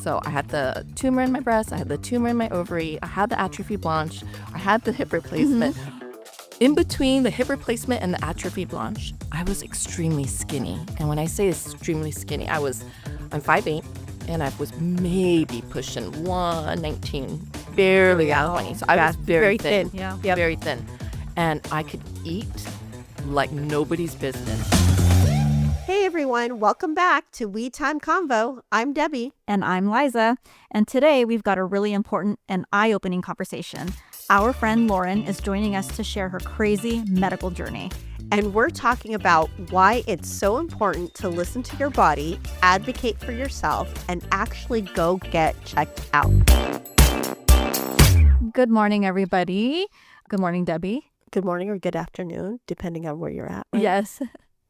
So I had the tumor in my breast, I had the tumor in my ovary, I had the atrophy blanche, I had the hip replacement. In between the hip replacement and the atrophy blanche, I was extremely skinny. And when I say extremely skinny, I'm 5'8", and I was maybe pushing 119, barely out of 20. So I was very thin. Yeah. Yep. Very thin. And I could eat like nobody's business. Hey everyone, welcome back to We Time Convo. I'm Debbie. And I'm Liza. And today we've got a really important and eye-opening conversation. Our friend Lauren is joining us to share her crazy medical journey. And we're talking about why it's so important to listen to your body, advocate for yourself, and actually go get checked out. Good morning, everybody. Good morning, Debbie. Good morning or good afternoon, depending on where you're at. Right? Yes.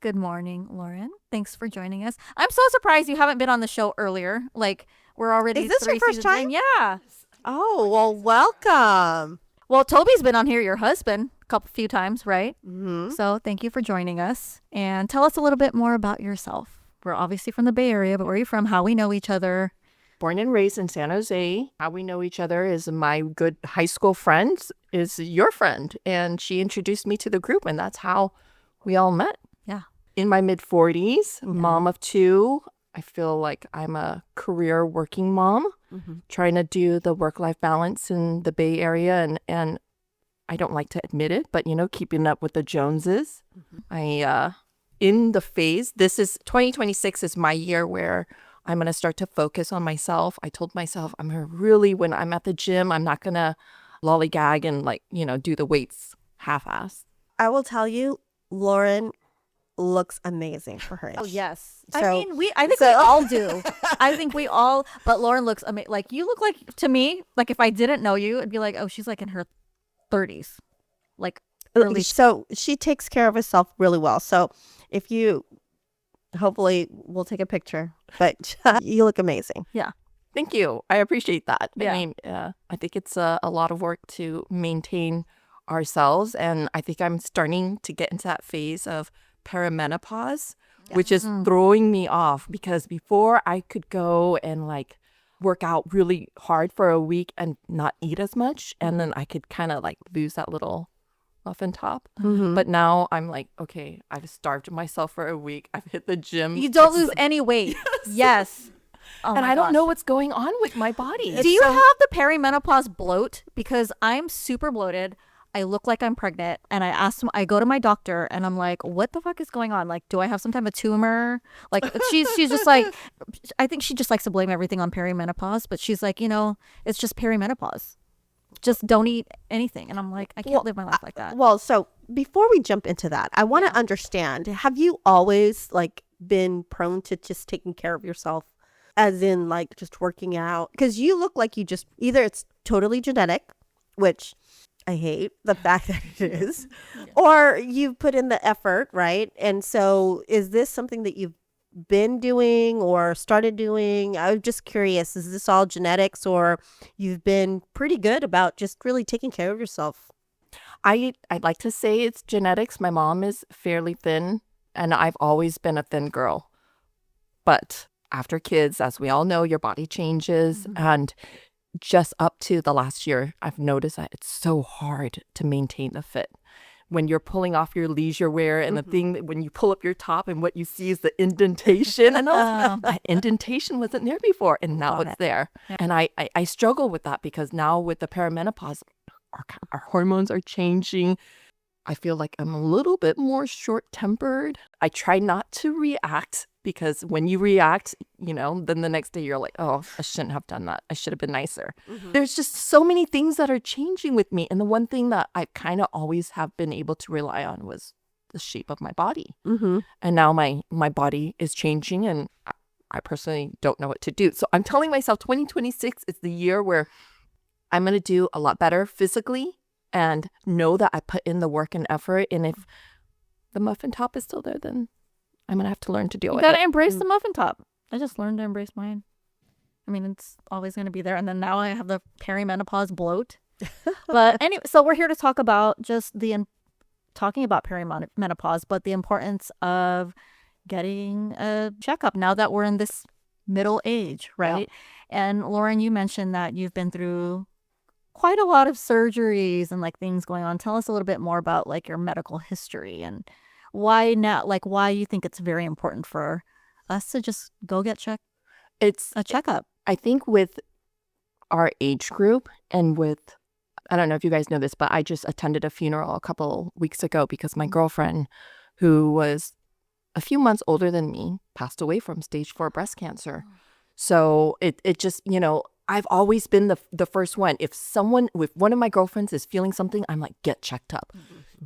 Good morning, Lauren. Thanks for joining us. I'm so surprised you haven't been on the show earlier. Like, we're already Is this your first time? Yeah. Oh, well, welcome. Well, Toby's been on here, your husband, a few times, right? Mm-hmm. So thank you for joining us. And tell us a little bit more about yourself. We're obviously from the Bay Area, but where are you from? How we know each other? Born and raised in San Jose. How we know each other is my good high school friend is your friend. And she introduced me to the group, and that's how we all met. Yeah. In my mid-40s, mom of two. I feel like I'm a career working mom, trying to do the work-life balance in the Bay Area. And I don't like to admit it, but, keeping up with the Joneses. In the phase, 2026 is my year where I'm going to start to focus on myself. I told myself when I'm at the gym, I'm not going to lollygag and do the weights half-ass. I will tell you, Lauren looks amazing for her age. Oh, yes. So- I think we all do. I think we all, but Lauren looks amazing. Like, you look like, to me, like if I didn't know you, it'd be like, oh, she's like in her 30s. Like, early. So she takes care of herself really well. So if you, hopefully we'll take a picture, but you look amazing. Yeah. Thank you. I appreciate that. Yeah. I mean, I think it's a lot of work to maintain ourselves. And I think I'm starting to get into that phase of perimenopause, which is throwing me off, because before I could go and work out really hard for a week and not eat as much, and then I could kind of lose that little muffin top. But now I'm like, okay, I've starved myself for a week. I've hit the gym. You don't lose any weight. Yes. Oh, and I don't know what's going on with my body. Do you have the perimenopause bloat? Because I'm super bloated. I look like I'm pregnant, and I go to my doctor, and I'm like, what the fuck is going on? Like, do I have some type of tumor? Like, she's just like, I think she just likes to blame everything on perimenopause, but she's like, it's just perimenopause. Just don't eat anything. And I'm like, I can't live my life like that. Well, so before we jump into that, I want to understand, have you always been prone to just taking care of yourself, as in just working out? Because you look like you just, either it's totally genetic, which I hate the fact that it is, or you've put in the effort, right? And so is this something that you've been doing or started doing? I'm just curious, is this all genetics, or you've been pretty good about just really taking care of yourself? I'd like to say it's genetics. My mom is fairly thin, and I've always been a thin girl. But after kids, as we all know, your body changes, and just up to the last year, I've noticed that it's so hard to maintain the fit. When you're pulling off your leisure wear and the thing that when you pull up your top and what you see is the indentation, and that indentation wasn't there before, and now it's there. Yeah. And I struggle with that, because now with the perimenopause, our hormones are changing. I feel like I'm a little bit more short-tempered. I try not to react, because when you react, then the next day you're like, oh, I shouldn't have done that. I should have been nicer. There's just so many things that are changing with me. And the one thing that I kind of always have been able to rely on was the shape of my body. And now my body is changing, and I personally don't know what to do. So I'm telling myself 2026 is the year where I'm going to do a lot better physically, and know that I put in the work and effort. And if the muffin top is still there, then I'm going to have to learn to deal with it. You got to embrace the muffin top. I just learned to embrace mine. I mean, it's always going to be there. And then now I have the perimenopause bloat. But anyway, so we're here to talk about talking about perimenopause, but the importance of getting a checkup now that we're in this middle age, right? And Lauren, you mentioned that you've been through quite a lot of surgeries and like things going on. Tell us a little bit more about like your medical history and why now, like why you think it's very important for us to just go get It's a checkup. I think with our age group and with, I don't know if you guys know this, but I just attended a funeral a couple weeks ago because my girlfriend, who was a few months older than me, passed away from stage 4 breast cancer. So it just, I've always been the first one. If one of my girlfriends is feeling something, I'm like, get checked up.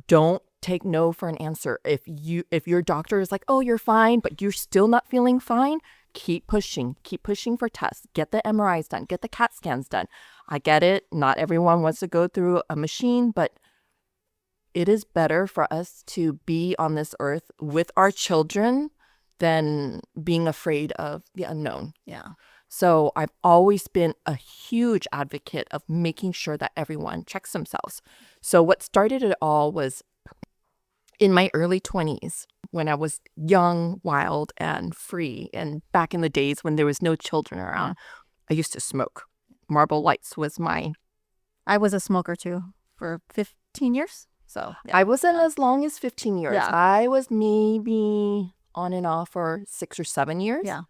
Don't take no for an answer. If your doctor is like, oh, you're fine, but you're still not feeling fine, keep pushing for tests. Get the MRIs done, get the CAT scans done. I get it. Not everyone wants to go through a machine, but it is better for us to be on this earth with our children than being afraid of the unknown. Yeah. So I've always been a huge advocate of making sure that everyone checks themselves. So what started it all was in my early 20s when I was young, wild, and free. And back in the days when there was no children around, I used to smoke. Marble Lights was I was a smoker too for 15 years. So I wasn't as long as 15 years. Yeah. I was maybe on and off for 6 or 7 years. Yeah.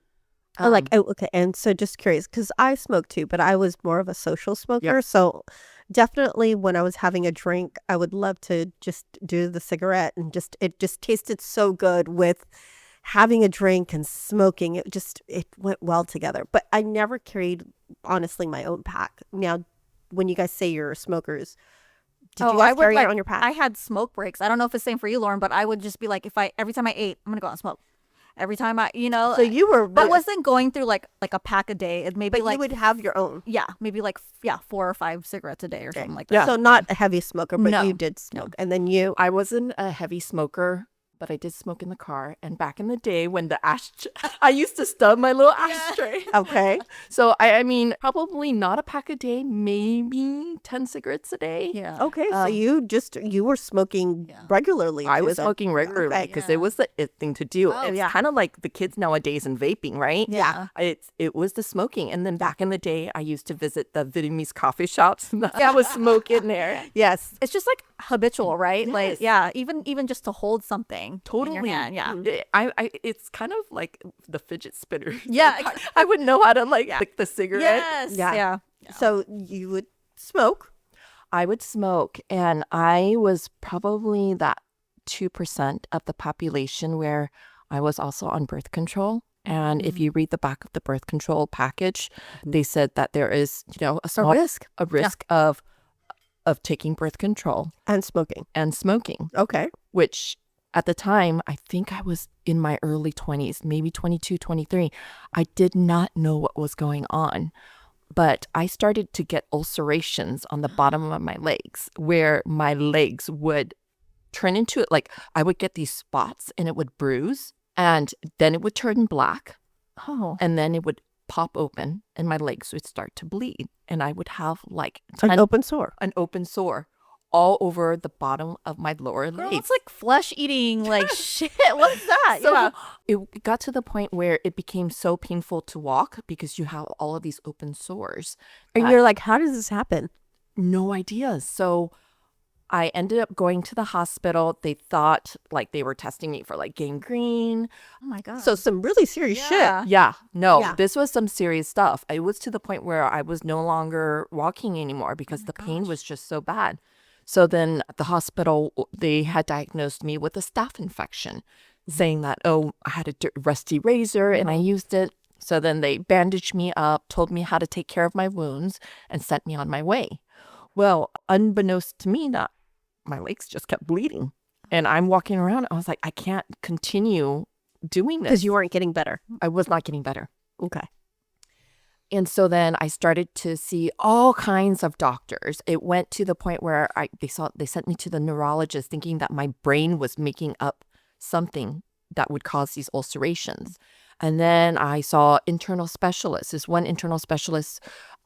Okay, and so just curious, because I smoke too, but I was more of a social smoker. Yeah. So definitely when I was having a drink, I would love to just do the cigarette, and it just tasted so good with having a drink and smoking. It went well together. But I never carried, honestly, my own pack. Now, when you guys say you're smokers, did you guys carry it on your pack? I had smoke breaks. I don't know if it's the same for you, Lauren, but I would just be like, every time I ate, I'm gonna go out and smoke. Every time So you were, I wasn't going through like a pack a day. It maybe but like you would have your own. yeah, maybe like 4 or 5 cigarettes a day or something like that. Yeah. So not a heavy smoker, but No. you did smoke, and then you. I wasn't a heavy smoker, but I did smoke in the car. And back in the day when the I used to stub my little ashtray. Okay. So I mean, probably not a pack a day, maybe 10 cigarettes a day. Yeah. Okay. So you were smoking regularly. I too, was then. smoking regularly Okay. because it was the it thing to do. Oh, It's yeah. kind of like the kids nowadays in vaping, right? Yeah. It was the smoking. And then back in the day, I used to visit the Vietnamese coffee shops. And I was smoking there. Yes. It's just like habitual, right? Yes. Like yeah, even just to hold something in your Totally. hand, yeah. It's kind of like the fidget spinner. Yeah. I would know how to lick the cigarette. Yes. Yeah. Yeah. So you would smoke. I would smoke, and I was probably that 2% of the population where I was also on birth control. And if you read the back of the birth control package, they said that there is, a small risk. of taking birth control And smoking. and smoking, Okay. which at the time, I think I was in my early 20s, maybe 22, 23. I did not know what was going on. But I started to get ulcerations on the bottom of my legs where my legs would turn into it. Like I would get these spots and it would bruise and then it would turn black. Oh. And then it would pop open and my legs would start to bleed. And I would have like An open sore. an open sore all over the bottom of my lower Girl, legs. it's like flesh eating, like shit. What's that? So Yeah. it got to the point where it became so painful to walk because you have all of these open sores. And you're like, how does this happen? No idea. So I ended up going to the hospital. They thought like they were testing me for like gangrene. Oh my god. So some really serious Yeah. Yeah, no, Yeah. this was some serious stuff. It was to the point where I was no longer walking anymore because the pain was just so bad. So then at the hospital, they had diagnosed me with a staph infection, saying that, I had a rusty razor and I used it. So then they bandaged me up, told me how to take care of my wounds, and sent me on my way. Well, unbeknownst to me, my legs just kept bleeding. And I'm walking around. I was like, I can't continue doing this. Because you weren't getting better. I was not getting better. Okay. And so then I started to see all kinds of doctors. It went to the point where they sent me to the neurologist thinking that my brain was making up something that would cause these ulcerations. And then I saw internal specialists. This one internal specialist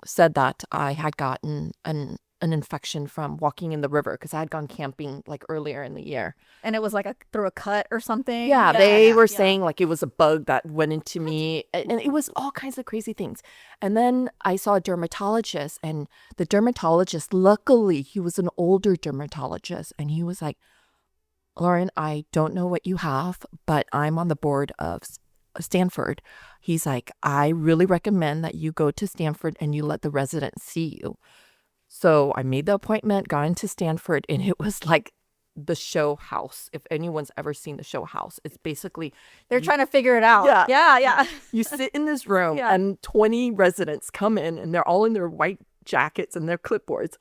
said that I had gotten an an infection from walking in the river because I had gone camping like earlier in the year. And it was like through a cut or something. Yeah, they were saying like it was a bug that went into me, and it was all kinds of crazy things. And then I saw a dermatologist, and the dermatologist, luckily, he was an older dermatologist, and he was like, Lauren, I don't know what you have, but I'm on the board of Stanford. He's like, I really recommend that you go to Stanford and you let the residents see you. So I made the appointment, got into Stanford, and it was like the show house. If anyone's ever seen the show house, it's basically They're trying to figure it out. Yeah. Yeah. you sit in this room Yeah. and 20 residents come in and they're all in their white jackets and their clipboards.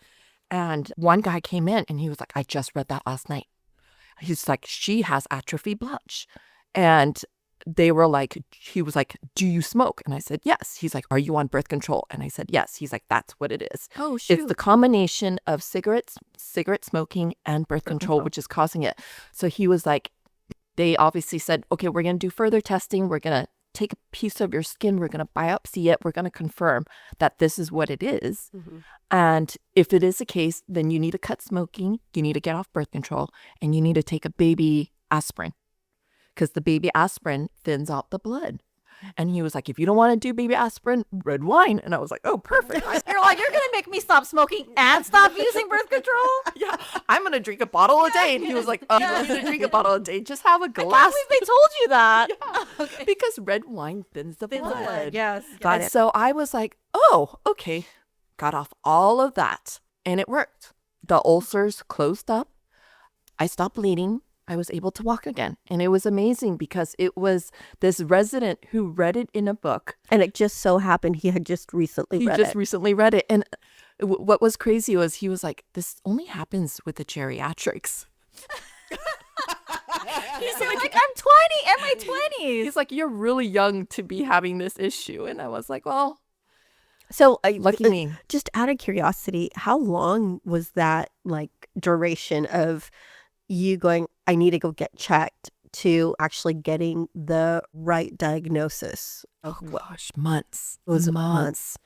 And one guy came in and he was like, I just read that last night. He's like, she has atrophy blanche. And they were like, he was like, do you smoke? And I said, yes. He's like, are you on birth control? And I said, yes. He's like, that's what it is. Oh, shoot. It's the combination of cigarette smoking and birth control, which is causing it. So he was like, they obviously said, okay, we're going to do further testing. We're going to take a piece of your skin. We're going to biopsy it. We're going to confirm that this is what it is. Mm-hmm. And if it is a case, then you need to cut smoking. You need to get off birth control, and you need to take a baby aspirin, because the baby aspirin thins out the blood. And he was like, if you don't want to do baby aspirin, red wine. And I was like, oh, perfect. You're like, you're going to make me stop smoking and stop using birth control? Yeah, I'm going to drink a bottle a day. And he was like, you don't need to drink a bottle a day. Just have a I glass. can't believe they told you that. Yeah, Okay. because red wine thins the Thins the blood. blood, yes. Got And it. so I was like, oh, okay. Got off all of that. And it worked. The ulcers closed up. I stopped bleeding. I was able to walk again. And it was amazing because it was this resident who read it in a book. And it just so happened he had just recently He read just it. recently read it. And what was crazy was he was like, this only happens with the geriatrics. He's like, I'm 20 in my 20s. He's like, you're really young to be having this issue. And I was like, well, So lucky me. just out of curiosity, how long was that like duration of you going, I need to go get checked, to actually getting the right diagnosis? Oh gosh, months. It was months.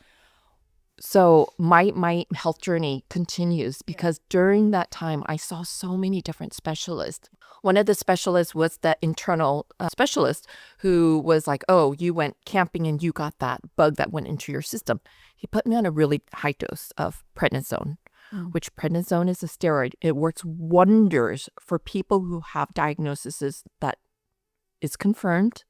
So my health journey continues because during that time I saw so many different specialists. One of the specialists was the internal specialist who was like, oh, you went camping and you got that bug that went into your system. He put me on a really high dose of prednisone, which prednisone is a steroid. It works wonders for people who have diagnoses that is confirmed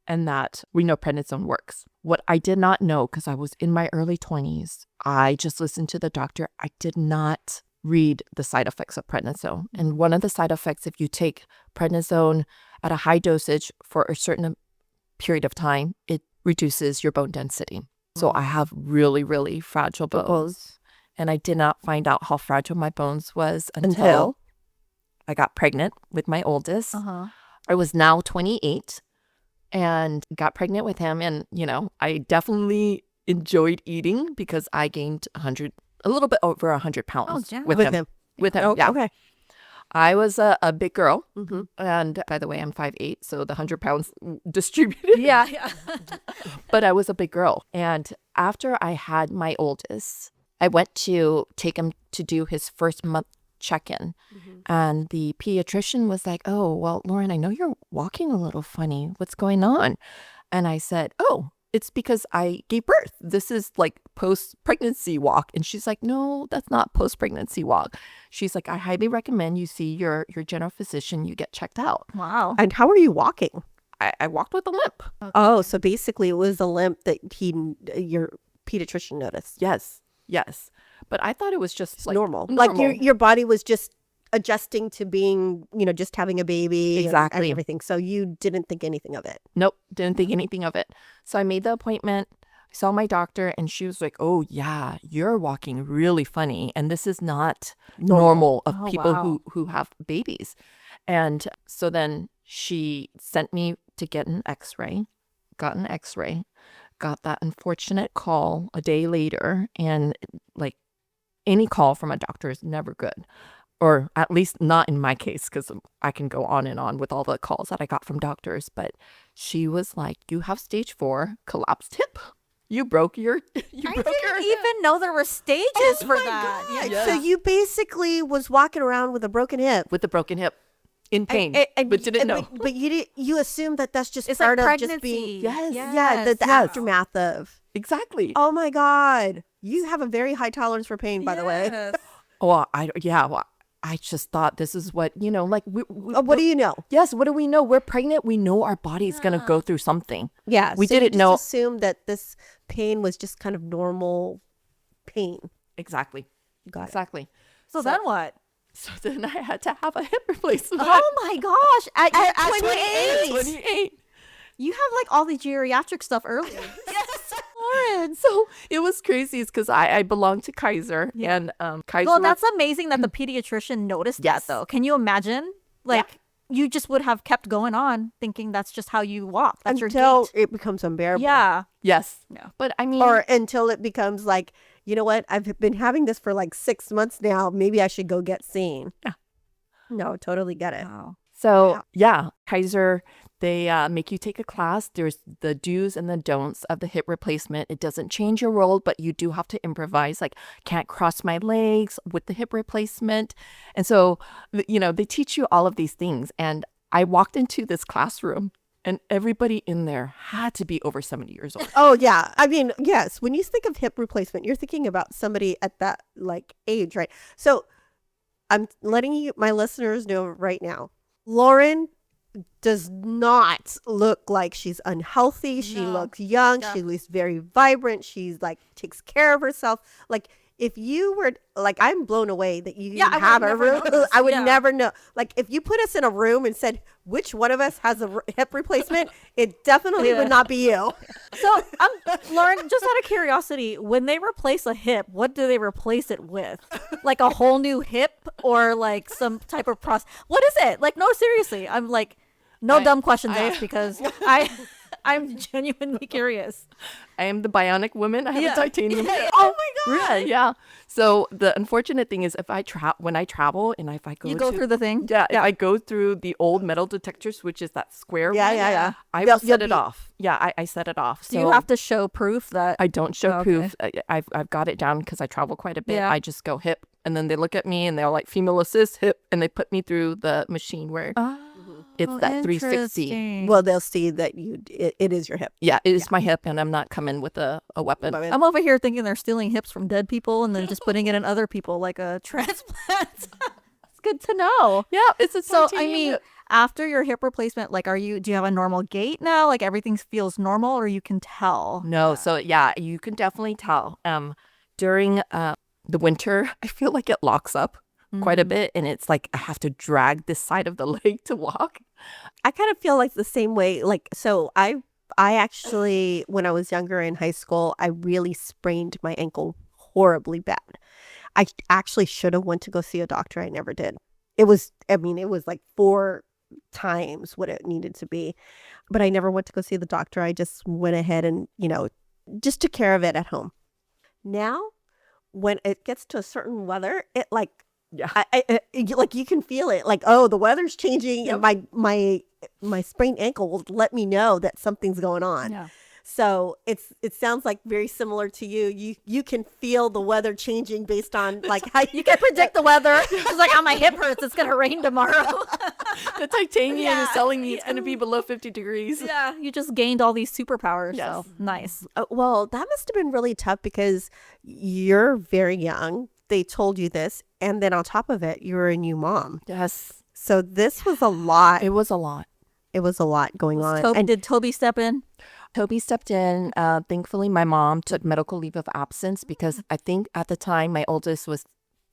and that we know prednisone works. What I did not know, because I was in my early 20s, I just listened to the doctor. I did not read the side effects of prednisone. And one of the side effects, if you take prednisone at a high dosage for a certain period of time, it reduces your bone density. So I have really, really fragile bones. And I did not find out how fragile my bones was until I got pregnant with my oldest. I was now 28 and got pregnant with him. And, you know, I definitely enjoyed eating because I gained a little bit over 100 pounds yeah. with him. With him, Oh, yeah. okay. I was a big girl. Mm-hmm. And by the way, I'm 5'8", so the 100 pounds distributed. Yeah. But I was a big girl. And after I had my oldest, I went to take him to do his first month check-in. And the pediatrician was like, oh, well, Lauren, I know you're walking a little funny. What's going on? And I said, oh, it's because I gave birth. This is like post-pregnancy walk. And she's like, no, that's not post-pregnancy walk. She's like, I highly recommend you see your general physician. You get checked out. Wow. And how are you walking? I walked with a limp. Oh, so basically it was a limp that your pediatrician noticed. Yes. But I thought it was just like normal. Like your body was just adjusting to being, just having a baby. Exactly. And everything. So you didn't think anything of it. Nope, didn't think anything of it. So I made the appointment. I saw my doctor and she was like, oh, yeah, you're walking really funny. And this is not normal of people who have babies. And so then she sent me to get an x-ray, got an x-ray, got that unfortunate call a day later. And like any call from a doctor is never good. Or at least not in my case, because I can go on and on with all the calls that I got from doctors. But she was like, you have stage 4 collapsed hip. You broke your. I didn't even know there were stages for that. God. Yes. So you basically was walking around with a broken hip. with a broken hip, in pain, but didn't know. But you didn't. You assumed that that's just It's part like of pregnancy. just being. Yes. Yeah, the Yes. aftermath of. Exactly. Oh my God, you have a very high tolerance for pain, by the way. Yes. Well, I just thought this is what, like we What do you know? yes, what do we know? We're pregnant. We know our body's going to go through something. Yeah, We so you didn't just know. Assumed that this pain was just kind of normal pain. Exactly. Got it. Exactly. So then what? So then I had to have a hip replacement. Oh my gosh. At 28. 28. You have like all the geriatric stuff early. Yes. Lauren. So it was crazy. It's because I belong to Kaiser. And Kaiser. Well, that's amazing that the pediatrician noticed Yes. that though. Can you imagine? Like you just would have kept going on thinking that's just how you walk. That's your Until gait. it becomes unbearable. Yeah. Yes. Yeah. But I mean. Or until it becomes like, you know what? I've been having this for like 6 months now. Maybe I should go get seen. Yeah. No, totally get it. Wow. So yeah, Kaiser, they make you take a class. There's the do's and the don'ts of the hip replacement. It doesn't change your role, but you do have to improvise. Like, can't cross my legs with the hip replacement. And so, they teach you all of these things. And I walked into this classroom and everybody in there had to be over 70 years old. Oh, yeah. I mean, yes. When you think of hip replacement, you're thinking about somebody at that like age, right? So I'm letting my listeners know right now, Lauren does not look like she's unhealthy. She No. looks young. Yeah. She looks very vibrant. She's like takes care of herself. Like if you were like, I'm blown away that you Yeah, I would have a never room. know this. I would Yeah. never know. Like if you put us in a room and said which one of us has a hip replacement, it definitely Yeah. would not be you. So, Lauren, just out of curiosity, when they replace a hip, what do they replace it with? Like a whole new hip or like some type of What is it? Like, no, seriously. I'm like, no dumb questions asked because I'm genuinely curious. I am the bionic woman. I have Yeah. a titanium hip. Oh my God. Yeah. So the unfortunate thing is, when I travel and if I go, You go through the thing? yeah, if I go through the old metal detectors, which is that square Yeah, one, yeah. I They'll- will set you'll it be- off. Yeah, I set it off. Do you have to show proof that? I don't show Okay. proof. I've got it down because I travel quite a bit. Yeah. I just go hip, and then they look at me and they're like female assist hip, and they put me through the machine where it's that 360. Interesting. Well, they'll see that it is your hip. Yeah, it is my hip, and I'm not coming with a weapon. I'm over here thinking they're stealing hips from dead people and then just putting it in other people like a transplant. It's good to know. Yeah, it's a So, I titanium mean, hip. after your hip replacement, like, do you have a normal gait now? Like, everything feels normal or you can tell? No, so yeah, you can definitely tell. During the winter, I feel like it locks up quite a bit, and it's like I have to drag this side of the leg to walk. I kind of feel like the same way. Like, so I actually, when I was younger in high school, I really sprained my ankle horribly bad. I actually should have went to go see a doctor. I never did. It was like 4 times what it needed to be, but I never went to go see the doctor. I just went ahead and, just took care of it at home. Now, when it gets to a certain weather, it like, Yeah. like you can feel it. Like, oh, the weather's changing, Yep. and my sprained ankle will let me know that something's going on. Yeah. So it sounds like very similar to you. You can feel the weather changing based on like how You can predict the weather. It's like, oh, my hip hurts. It's going to rain tomorrow. The titanium Yeah. is telling me it's going to be below 50 degrees. Yeah. You just gained all these superpowers. Yes. So nice. Well, that must have been really tough because you're very young. They told you this, and then on top of it, you're a new mom. Yes, So this was a lot. it was a lot. It was a lot going on. Did Toby step in? Toby stepped in. Thankfully, my mom took medical leave of absence because I think at the time my oldest was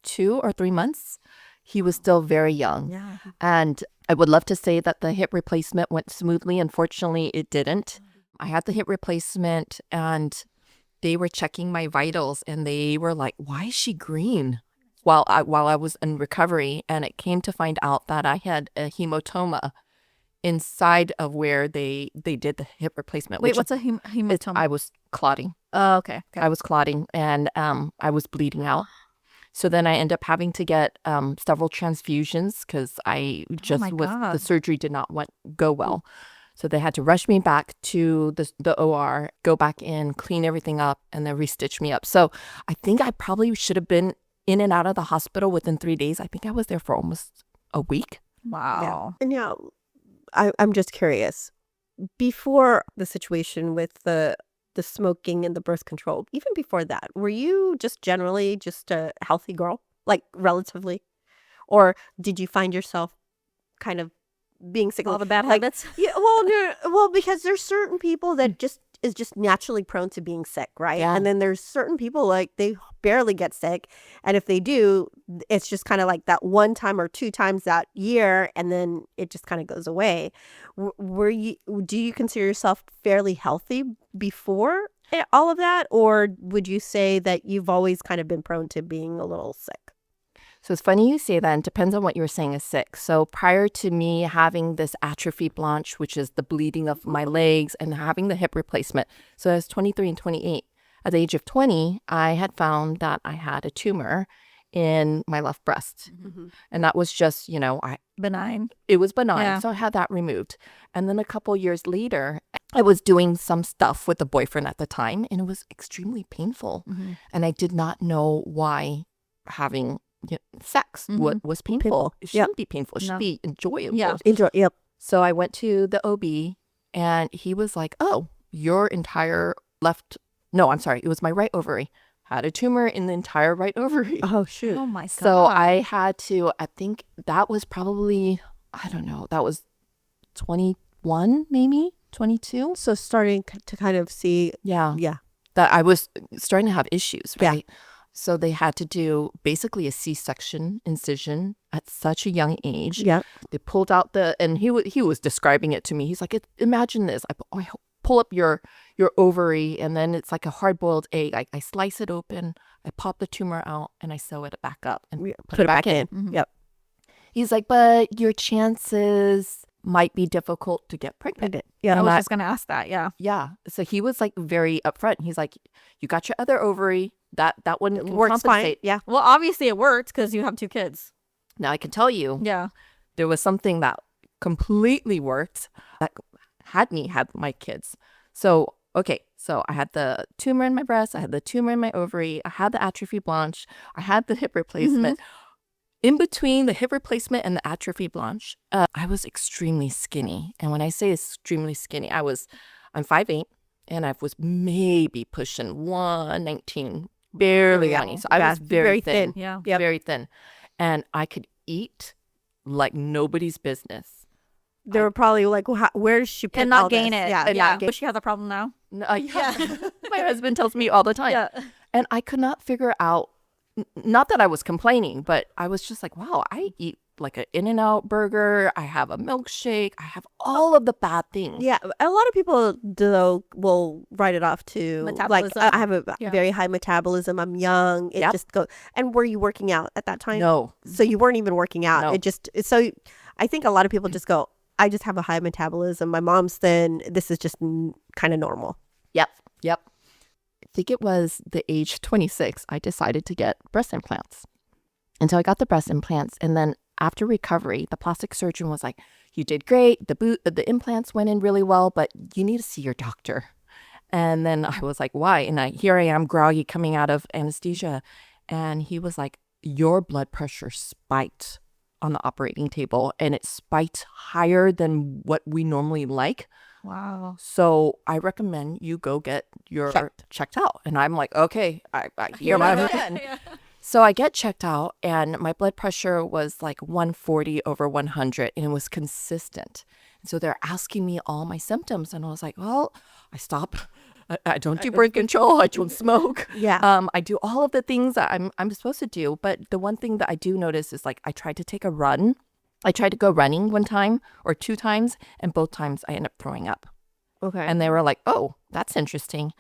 2 or 3 months. He was still very young. Yeah. And I would love to say that the hip replacement went smoothly. Unfortunately, it didn't. I had the hip replacement and they were checking my vitals and they were like, why is she green? While I was in recovery, and it came to find out that I had a hematoma inside of where they did the hip replacement. Wait, which what's a hematoma? I was clotting. Oh, okay. I was clotting and I was bleeding out. So then I ended up having to get several transfusions because I just my with God. the surgery did not go well. So they had to rush me back to the OR, go back in, clean everything up, and then restitch me up. So I think I probably should have been in and out of the hospital within 3 days. I think I was there for almost a week. Wow. And I'm just curious. Before the situation with the smoking and the birth control, even before that, were you just generally just a healthy girl, like relatively? Or did you find yourself kind of being sick? All the bad like, habits? Yeah, well, no, well, because there's certain people that just is just naturally prone to being sick, right? Yeah. And then there's certain people like they barely get sick, and if they do, it's just kind of like that one time or two times that year, and then it just kind of goes away. Do you consider yourself fairly healthy before all of that, or would you say that you've always kind of been prone to being a little sick? So it's funny you say that, and it depends on what you were saying is sick. So prior to me having this atrophy blanche, which is the bleeding of my legs, and having the hip replacement, so I was 23 and 28. At the age of 20, I had found that I had a tumor in my left breast. Mm-hmm. And that was just, Benign. it was benign. Yeah. So I had that removed. And then a couple years later, I was doing some stuff with a boyfriend at the time, and it was extremely painful. Mm-hmm. And I did not know why having sex was painful. Painful. It shouldn't be painful. It should No. be enjoyable. Yeah. Enjoy. Yep. So I went to the OB, and he was like, oh, your entire it was my right ovary. Had a tumor in the entire right ovary. Oh shoot. Oh my God. So I think that was probably, I don't know, that was 21, maybe 22. So starting to kind of see. Yeah. Yeah. That I was starting to have issues, Yeah. right? So they had to do basically a C-section incision at such a young age. Yeah. They pulled out and he was describing it to me. He's like, imagine this. I pull up your ovary, and then it's like a hard-boiled egg. I slice it open, I pop the tumor out, and I sew it back up and put it back in. Mhm. Yep. He's like, but your chances might be difficult to get pregnant. Yeah. I And was just going to ask that. Yeah. Yeah. So he was like very upfront. He's like, you got your other ovary. That one can Works fine. compensate. Yeah. Well, obviously it worked because you have 2 kids. Now I can tell you, Yeah. there was something that completely worked that had me have my kids. So, okay. So I had the tumor in my breast. I had the tumor in my ovary. I had the atrophy blanche. I had the hip replacement. In between the hip replacement and the atrophy blanche, I was extremely skinny. And when I say extremely skinny, I'm 5'8", and I was maybe pushing 119, barely Yeah. on it. So I was very thin. Yeah. Yep. Very thin. And I could eat like nobody's business. They were probably like, well, where does she put And not all gain this? it. Yeah. And not gain- Does she have the problem now? No, yeah. My husband tells me all the time. Yeah. And I could not figure out, not that I was complaining, but I was just like, wow, I eat like an In-N-Out burger. I have a milkshake. I have all of the bad things. Yeah, a lot of people though will write it off to like Metabolism. I have a Yeah. very high metabolism. I'm young. It Yep. just goes. And were you working out at that time? No. So you weren't even working out. No. It just so I think a lot of people just go, I just have a high metabolism. My mom's thin. This is just kind of normal. Yep. I think it was the age 26, I decided to get breast implants. And so I got the breast implants. And then after recovery, the plastic surgeon was like, you did great. The implants went in really well, but you need to see your doctor. And then I was like, why? And here I am groggy coming out of anesthesia. And he was like, your blood pressure spiked on the operating table, and it spiked higher than what we normally like. Wow. So I recommend you go get your checked out. And I'm like, okay, I hear my man. So I get checked out, and my blood pressure was like 140 over 100, and it was consistent. And so they're asking me all my symptoms, and I was like, well, I stop. I don't do birth control. I don't smoke. Yeah. I do all of the things that I'm supposed to do. But the one thing that I do notice is like I tried to take a run. I tried to go running one time or 2 times, and both times I ended up throwing up. Okay. And they were like, oh, that's interesting.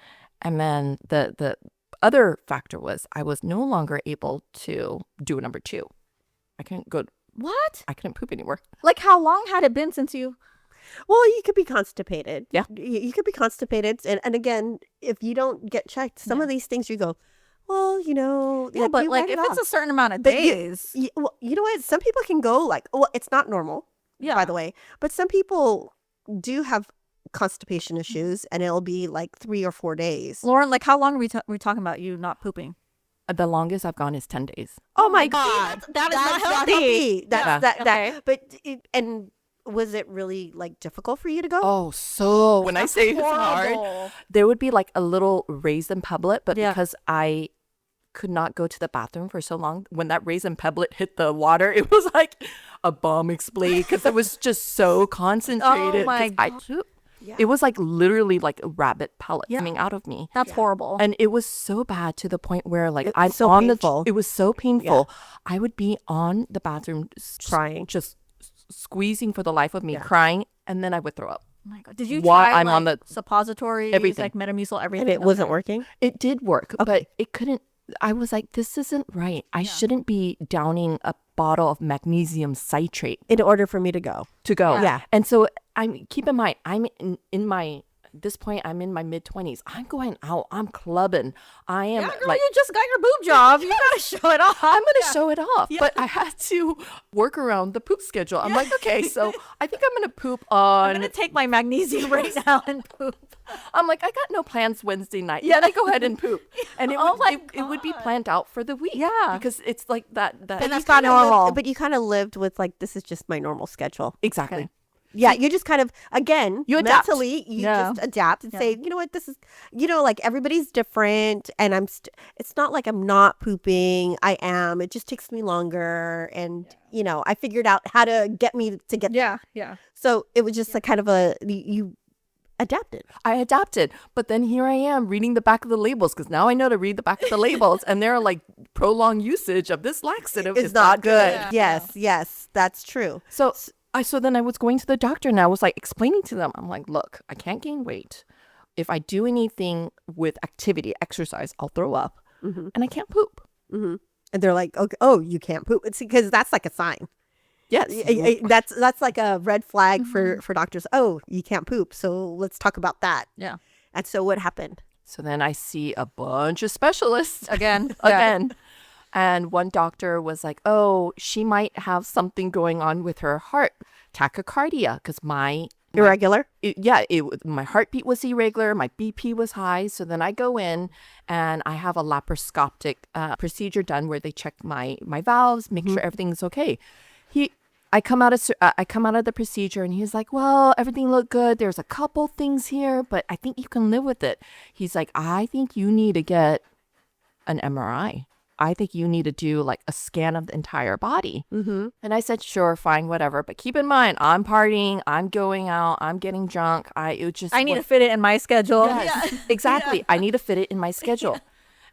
And then the other factor was I was no longer able to do a number 2. I couldn't go. What? I couldn't poop anymore. Like, how long had it been since you? Well, you could be constipated. Yeah. You could be constipated. And again, if you don't get checked, some of these things you go, well, you know. Yeah, but you like write if it it's off. a certain amount of But you- days. well, you know what? Some people can go like, well, it's not normal, Yeah. by the way. But some people do have constipation issues, and it'll be like 3 or 4 days. Lauren, like how long are we talking about you not pooping? The longest I've gone is 10 days. Oh my God. That is That's not healthy. That's Yeah. that. But and was it really like difficult for you to go? Oh, so when I say it's hard, Horrible. there would be like a little raisin pebblet, but Yeah. because I could not go to the bathroom for so long, when that raisin pebblet hit the water, it was like a bomb explode because it was just so concentrated. my 'cause I gosh. took- Yeah. It was like literally like a rabbit pellet Yeah. coming out of me. That's horrible. And it was so bad to the point where like It's I'm so on painful. it was so painful. I would be on the bathroom Crying. just squeezing for the life of me, Yeah. crying, and then I would throw up. Oh my God. Did you While try I'm on like, the- suppositories, everything. like Metamucil, everything? And it wasn't Okay. working? It did work, but it couldn't. I was like, this isn't right. I shouldn't be downing a bottle of magnesium citrate In order for me to go. to go. Yeah. And so keep in mind, I'm in my, at this point, I'm in my mid-20s. I'm going out. I'm clubbing. I am Yeah, girl, like, you just got your boob job. You gotta show it off. I'm going to show it off. But I had to work around the poop schedule. I'm like, okay, so I think I'm going to poop I'm on. gonna take my magnesium right now and poop. I'm like, I got no plans Wednesday night. Yeah, they go ahead and poop. And Oh my it would be planned out for the week. Yeah. Because it's like that. And that's You not kinda normal. lived- but you kind of lived with like, this is just my normal schedule. Exactly. Okay. Yeah, you just kind of, again, You adapt. mentally, you Yeah. just adapt and say, you know what, this is, like everybody's different, and it's not like I'm not pooping. I am. It just takes me longer, and I figured out how to get me to get. Yeah. So it was just a kind of you adapted. I adapted. But then here I am reading the back of the labels because now I know to read the back of the labels. And they're like, prolonged usage of this laxative It's is not good. Yeah. Yes, that's true. So then I was going to the doctor and I was like explaining to them, I'm like, look, I can't gain weight. If I do anything with activity, exercise, I'll throw up and I can't poop. Hmm. And they're like, okay, oh, you can't poop. It's because that's like a sign. Yes. That's like a red flag for doctors. Oh, you can't poop. So let's talk about that. Yeah. And so what happened? So then I see a bunch of specialists Again. again. And one doctor was like, oh, she might have something going on with her heart, tachycardia, because Irregular? my heartbeat was irregular, my BP was high. So then I go in and I have a laparoscopic procedure done where they check my valves, make sure everything's okay. I come out of the procedure and he's like, well, everything looked good. There's a couple things here, but I think you can live with it. He's like, I think you need to get an MRI. I think you need to do like a scan of the entire body. Mm-hmm. And I said, sure, fine, whatever. But keep in mind, I'm partying, I'm going out, I'm getting drunk. I need to fit it in my schedule. Yes, exactly. I need to fit it in my schedule.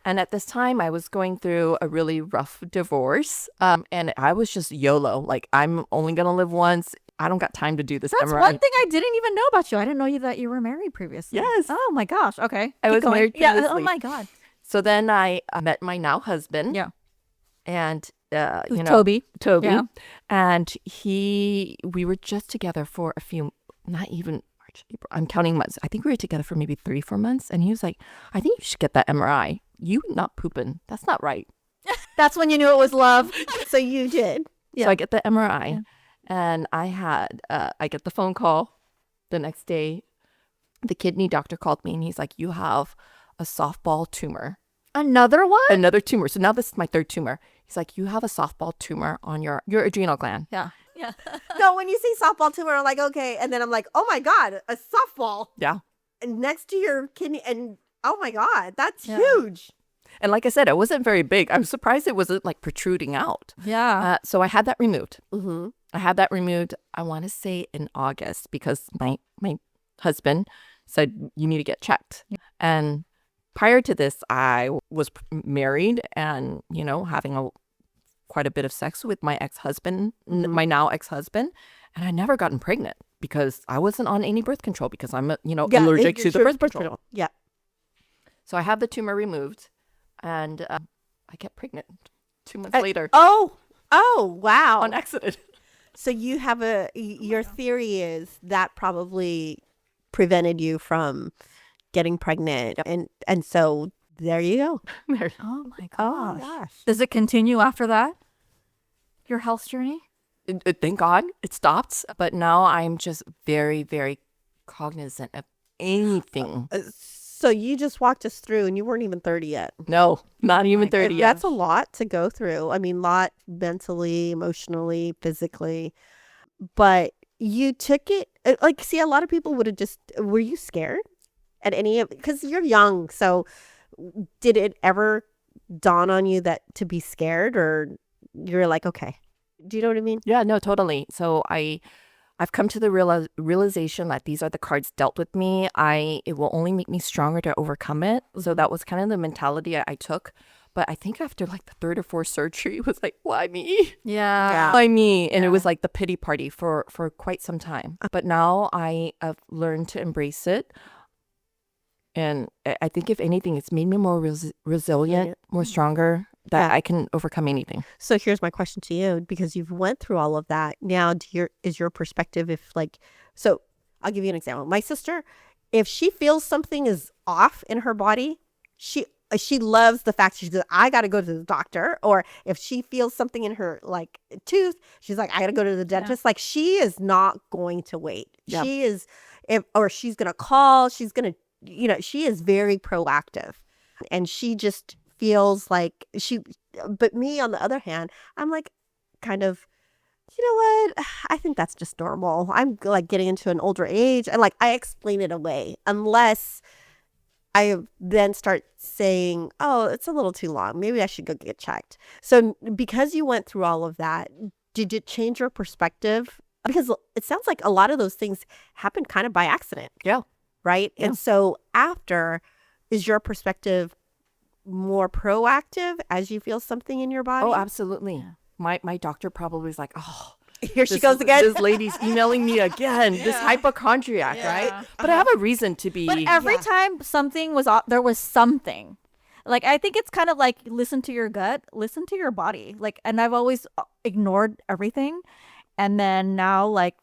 And at this time, I was going through a really rough divorce. And I was just YOLO. Like, I'm only going to live once. I don't got time to do this That's MRI. one thing I didn't even know about you. I didn't know that you were married previously. Yes. Oh my gosh. Okay. I Keep was going. married Yeah. Oh previously. my God. So then I met my now husband. Yeah. And, Toby. Yeah. And we were just together for a few, not even March, April. I'm counting months. I think we were together for maybe 3-4 months. And he was like, I think you should get that MRI. You not pooping. That's not right. That's when you knew it was love. So you did. So I get the MRI and I get the phone call the next day. The kidney doctor called me and he's like, you have a softball tumor. Another one? Another tumor. So now this is my third tumor. He's like, you have a softball tumor on your adrenal gland. Yeah. Yeah. No, when you say softball tumor, I'm like, okay. And then I'm like, oh my God, a softball Yeah. next to your kidney. And oh my God, that's Yeah. huge. And like I said, it wasn't very big. I'm surprised it wasn't like protruding out. Yeah. So I had that removed. Mm-hmm. I had that removed, I want to say in August, because my husband said, you need to get checked. And prior to this, I was married and, having quite a bit of sex with my ex-husband, my now ex-husband. And I never gotten pregnant because I wasn't on any birth control because I'm, allergic to the birth control. Yeah. So I had the tumor removed and I get pregnant 2 months later Oh, wow. on accident. So you have your theory is that probably prevented you from getting pregnant. And so there you go. Oh my Oh gosh. gosh. Does it continue after that? Your health journey? Thank God it stopped. But now I'm just very, very cognizant of anything. So you just walked us through and you weren't even 30 yet. No, not even 30 yet. That's a lot to go through. I mean, lot mentally, emotionally, physically. But you took it, like, see, a lot of people would have just, were you scared at any of, because you're young. So did it ever dawn on you that to be scared, or you're like, okay. Do you know what I mean? Yeah, no, totally. So I've come to the realization that these are the cards dealt with me. It will only make me stronger to overcome it. So that was kind of the mentality I took. But I think after like the third or fourth surgery, it was like, why me? Yeah. Why me? And it was like the pity party for quite some time. But now I have learned to embrace it. And I think if anything, it's made me more resilient, more stronger, that I can overcome anything. So here's my question to you, because you've went through all of that. Now, is your perspective, if like, so I'll give you an example. My sister, if she feels something is off in her body, she loves the fact she says, I got to go to the doctor. Or if she feels something in her like tooth, she's like, I got to go to the dentist. Like, she is not going to wait. Yep. She is, or she's going to call, she's going to, she is very proactive, and she just feels like but me on the other hand, I'm like, kind of, you know what, I think that's just normal. I'm like getting into an older age, and like I explain it away unless I then start saying, oh, it's a little too long, maybe I should go get checked. So because you went through all of that, did it change your perspective? Because it sounds like a lot of those things happened kind of by accident. Yeah. Right? Yeah. And so after, is your perspective more proactive as you feel something in your body? Oh, absolutely. My doctor probably was like, oh, here she goes again. This lady's emailing me again. This hypochondriac, right? But I have a reason to be. But every time something was off, there was something. Like, I think it's kind of like, listen to your gut, listen to your body. Like, and I've always ignored everything. And then now, like,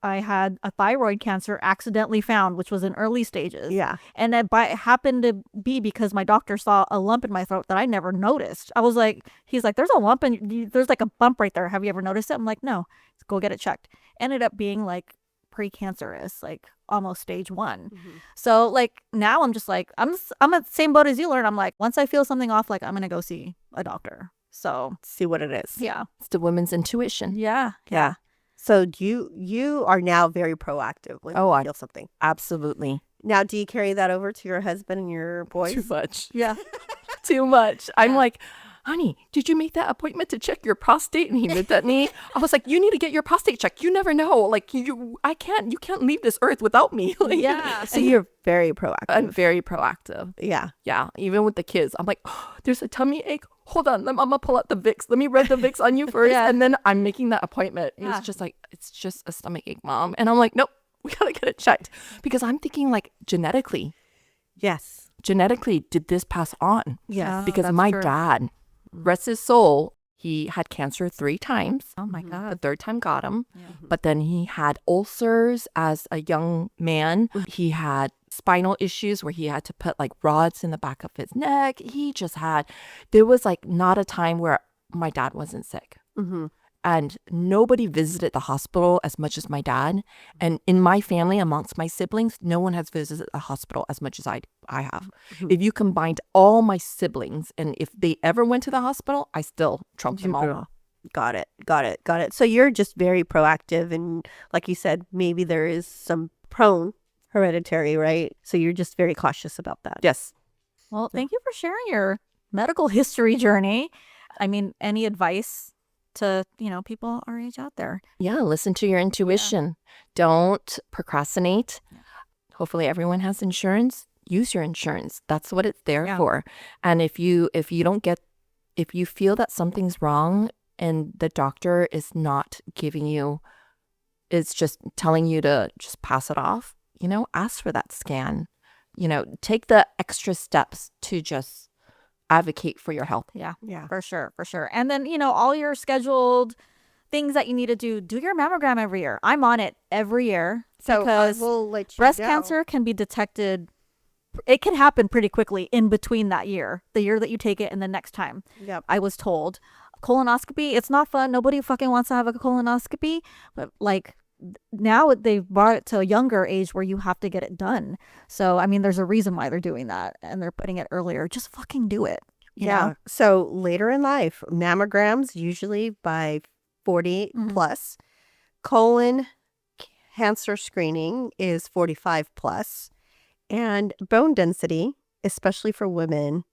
I had a thyroid cancer accidentally found, which was in early stages. Yeah. And it happened to be because my doctor saw a lump in my throat that I never noticed. I was like, he's like, there's a lump and there's like a bump right there. Have you ever noticed it? I'm like, no, let's go get it checked. Ended up being like precancerous, like almost stage 1. Mm-hmm. So like now I'm just like, I'm at the same boat as you, learn. I'm like, once I feel something off, like I'm going to go see a doctor. So see what it is. yeah. It's the women's intuition. Yeah. Yeah. So you are now very proactive when you feel something. Absolutely. Now, do you carry that over to your husband and your boys? Too much. Yeah. Too much. I'm like, honey, did you make that appointment to check your prostate? And he looked at me. I was like, you need to get your prostate checked. You never know. Like, you can't leave this earth without me. Like, Yeah. So you're very proactive. I'm very proactive. Yeah. Yeah. Even with the kids, I'm like, oh, there's a tummy ache. Hold on. I'm going to pull out the Vicks. Let me read the Vicks on you first. Yeah. And then I'm making that appointment. Yeah. It's just like, it's just a stomach ache, Mom. And I'm like, nope, we got to get it checked. Because I'm thinking like genetically, did this pass on? Yes. Because that's my true. dad, rest his soul, he had cancer 3 times. Oh my The God. 3rd time got him. But then he had ulcers as a young man. He had spinal issues where he had to put like rods in the back of his neck. There was like not a time where my dad wasn't sick. Mm-hmm. And nobody visited the hospital as much as my dad. And in my family, amongst my siblings, no one has visited a hospital as much as I have. If you combined all my siblings, and if they ever went to the hospital, I still trumped them all. Got it. So you're just very proactive. And like you said, maybe there is some prone hereditary, right? So you're just very cautious about that. Yes. Well, thank you for sharing your medical history journey. I mean, any advice to, people our age out there? Yeah, listen to your intuition. Don't procrastinate. Hopefully everyone has insurance. Use your insurance. That's what it's there for. And if you feel that something's wrong and the doctor is not giving you, it's just telling you to just pass it off, ask for that scan. Take the extra steps to just advocate for your health. Yeah. Yeah. For sure. And then, all your scheduled things that you need to do your mammogram every year. I'm on it every year. So because we'll let you breast know. cancer can be detected. It can happen pretty quickly in between that year, the year that you take it and the next time. Yep. I was told. colonoscopy, it's not fun. Nobody fucking wants to have a colonoscopy, but like now they've brought it to a younger age where you have to get it done. So I mean, there's a reason why they're doing that, and they're putting it earlier. Just fucking do it. you know? So later in life, mammograms usually by 40 plus. Colon cancer screening is 45 plus. And bone density, especially for women,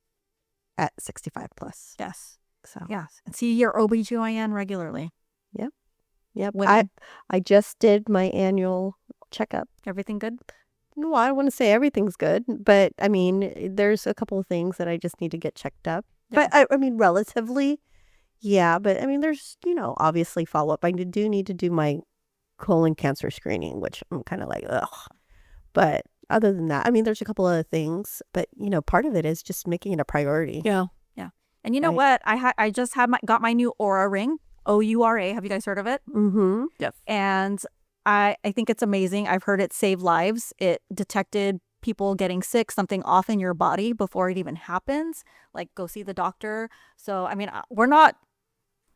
at 65 plus. Yes. So Yes. And see your OBGYN regularly. yep. Women. I just did my annual checkup. Everything good? No, I don't want to say everything's good, but I mean, there's a couple of things that I just need to get checked up. Yeah. But I mean, relatively, yeah. But I mean, there's, obviously follow up. I do need to do my colon cancer screening, which I'm kind of like, ugh. But other than that, I mean, there's a couple other things, but part of it is just making it a priority. Yeah. And you know what? I just got my new Aura ring, OURA. Have you guys heard of it? Mm-hmm. Yes. And I think it's amazing. I've heard it save lives. It detected people getting sick, something off in your body before it even happens. Like, go see the doctor. So, I mean, we're not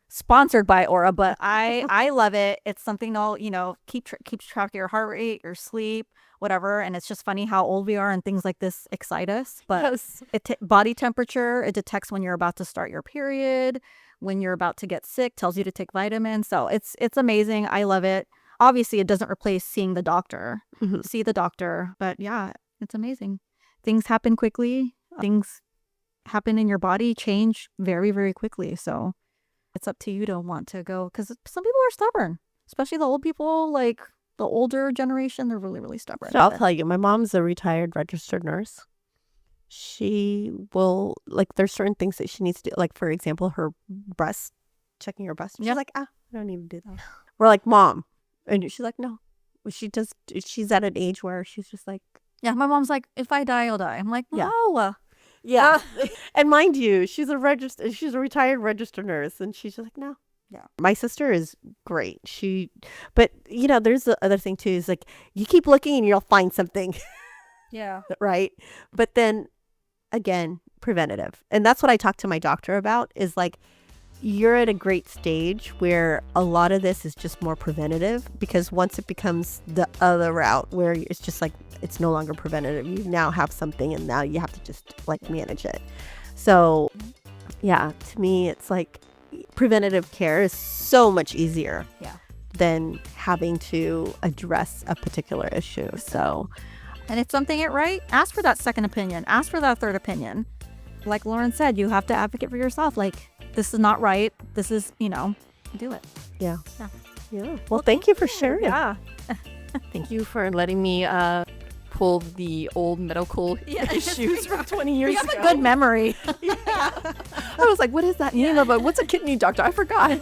sponsored by Aura, but I love it. It's something that'll, keeps track of your heart rate, your sleep, whatever. And it's just funny how old we are and things like this excite us. But Yes. body temperature, it detects when you're about to start your period, when you're about to get sick, tells you to take vitamins. So it's amazing. I love it. Obviously, it doesn't replace seeing the doctor. Mhm. See the doctor. But yeah, it's amazing. Things happen quickly. Things happen in your body, change very, very quickly. So it's up to you to want to go, because some people are stubborn, especially the old people, like the older generation. They're really, really stubborn. So I'll tell you, my mom's a retired registered nurse. She will, there's certain things that she needs to do. Like, for example, her breast, checking her breast. She's Yeah. like, I don't need to do that. We're like, Mom. And she's like, no. She's at an age where she's just like, Yeah, my mom's like, if I die, I'll die. I'm like, Yeah. no. yeah. And mind you, she's a retired registered nurse. And she's just like, no. Yeah. My sister is great. But there's the other thing too, is like, you keep looking and you'll find something. Yeah. Right. But then again, preventative. And that's what I talk to my doctor about, is like, you're at a great stage where a lot of this is just more preventative, because once it becomes the other route where it's just like, it's no longer preventative, you now have something and now you have to just manage it. So yeah, to me, it's like preventative care is so much easier than having to address a particular issue. So, And if something ain't right, ask for that second opinion. Ask for that third opinion. Like Lauren said, you have to advocate for yourself. Like, this is not right. This is, do it. yeah. Well, thank you for sharing. Yeah. Thank you for letting me pull the old medical issues from 20 years You have ago. a good memory. I was like, what is that name of what's a kidney doctor? I forgot.